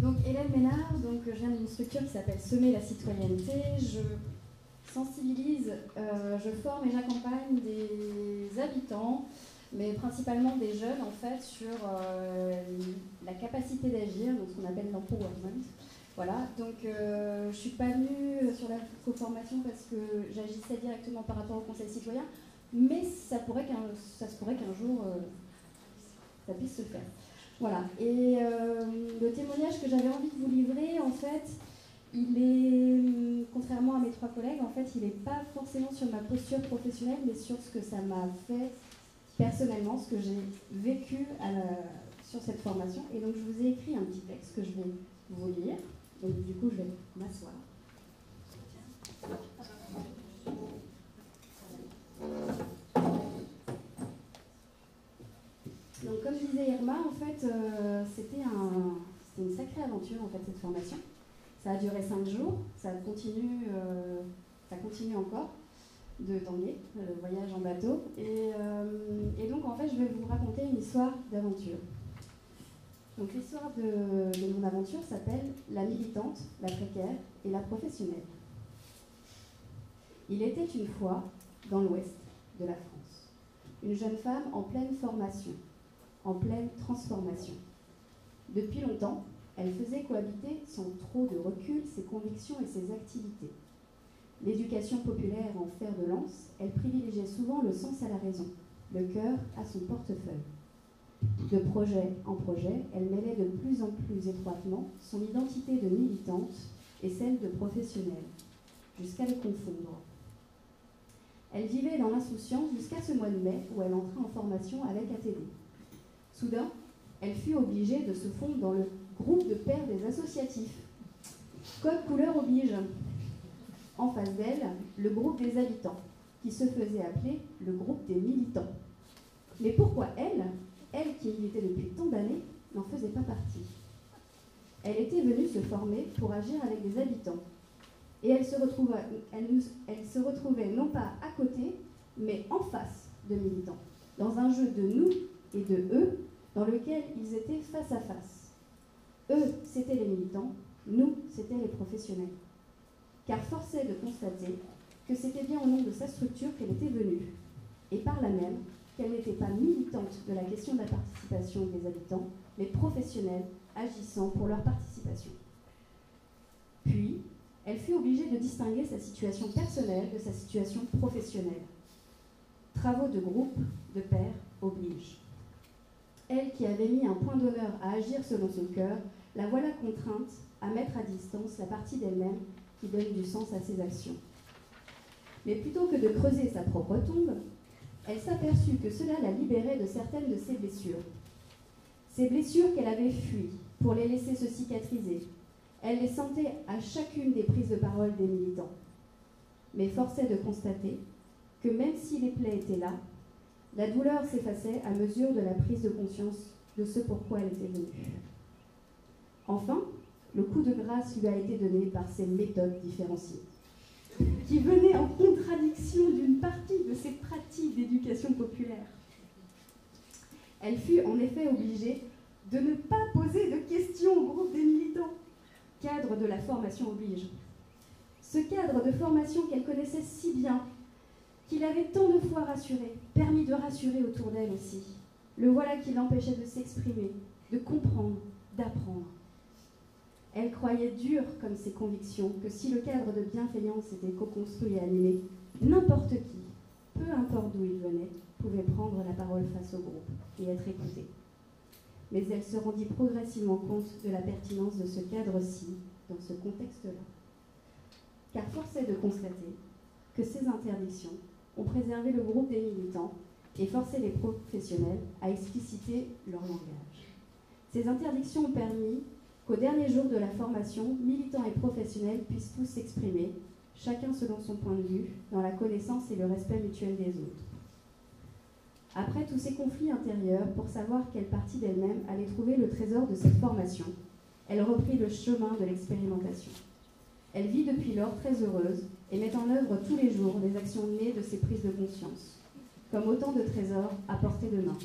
Donc Hélène Ménard, je viens d'une structure qui s'appelle Semer la citoyenneté. Je sensibilise, je forme et j'accompagne des habitants, mais principalement des jeunes en fait, sur la capacité d'agir, donc ce qu'on appelle l'empowerment. Voilà, donc je ne suis pas venue sur la co-formation parce que j'agissais directement par rapport au Conseil citoyen, mais ça se pourrait qu'un jour ça puisse se faire. Voilà, et le témoignage que j'avais envie de vous livrer, en fait, il est, contrairement à mes trois collègues, en fait, il n'est pas forcément sur ma posture professionnelle, mais sur ce que ça m'a fait personnellement, ce que j'ai vécu sur cette formation. Et donc, je vous ai écrit un petit texte que je vais vous lire. Donc, du coup, je vais m'asseoir. Donc, comme disait Irma, en fait, c'était une sacrée aventure, en fait, cette formation. Ça a duré 5 jours, ça continue encore de tanguer, le voyage en bateau. Et donc, en fait, je vais vous raconter une histoire d'aventure. Donc, l'histoire de mon aventure s'appelle La militante, la précaire et la professionnelle. Il était une fois, dans l'ouest de la France, une jeune femme en pleine formation, en pleine transformation. Depuis longtemps, elle faisait cohabiter sans trop de recul ses convictions et ses activités. L'éducation populaire en fer de lance, elle privilégiait souvent le sens à la raison, le cœur à son portefeuille. De projet en projet, elle mêlait de plus en plus étroitement son identité de militante et celle de professionnelle, jusqu'à les confondre. Elle vivait dans l'insouciance jusqu'à ce mois de mai où elle entra en formation avec ATD. Soudain, elle fut obligée de se fondre dans le groupe de pairs des associatifs. Code couleur oblige. En face d'elle, le groupe des habitants, qui se faisait appeler le groupe des militants. Mais pourquoi elle qui militait depuis tant d'années, n'en faisait pas partie? Elle était venue se former pour agir avec des habitants. Et elle se retrouvait non pas à côté, mais en face de militants, dans un jeu de nous et de eux, dans lequel ils étaient face à face. Eux, c'étaient les militants, nous, c'étaient les professionnels. Car force est de constater que c'était bien au nom de sa structure qu'elle était venue, et par là même qu'elle n'était pas militante de la question de la participation des habitants, mais professionnelle agissant pour leur participation. Puis, elle fut obligée de distinguer sa situation personnelle de sa situation professionnelle. Travaux de groupe, de pairs, obligent. Elle qui avait mis un point d'honneur à agir selon son cœur, la voilà contrainte à mettre à distance la partie d'elle-même qui donne du sens à ses actions. Mais plutôt que de creuser sa propre tombe, elle s'aperçut que cela la libérait de certaines de ses blessures. Ces blessures qu'elle avait fuies pour les laisser se cicatriser, elle les sentait à chacune des prises de parole des militants. Mais force est de constater que même si les plaies étaient là, la douleur s'effaçait à mesure de la prise de conscience de ce pourquoi elle était venue. Enfin, le coup de grâce lui a été donné par ses méthodes différenciées, qui venaient en contradiction d'une partie de ses pratiques d'éducation populaire. Elle fut en effet obligée de ne pas poser de questions au groupe des militants. Cadre de la formation oblige. Ce cadre de formation qu'elle connaissait si bien, qu'il avait tant de fois rassuré, permis de rassurer autour d'elle aussi. Le voilà qui l'empêchait de s'exprimer, de comprendre, d'apprendre. Elle croyait dur comme ses convictions que si le cadre de bienveillance était co-construit et animé, n'importe qui, peu importe d'où il venait, pouvait prendre la parole face au groupe et être écouté. Mais elle se rendit progressivement compte de la pertinence de ce cadre-ci, dans ce contexte-là. Car force est de constater que ces interdictions ont préservé le groupe des militants et forcé les professionnels à expliciter leur langage. Ces interdictions ont permis qu'au dernier jour de la formation, militants et professionnels puissent tous s'exprimer, chacun selon son point de vue, dans la connaissance et le respect mutuel des autres. Après tous ces conflits intérieurs, pour savoir quelle partie d'elle-même allait trouver le trésor de cette formation, elle reprit le chemin de l'expérimentation. Elle vit depuis lors très heureuse et met en œuvre tous les jours des actions nées de ses prises de conscience, comme autant de trésors à portée de main.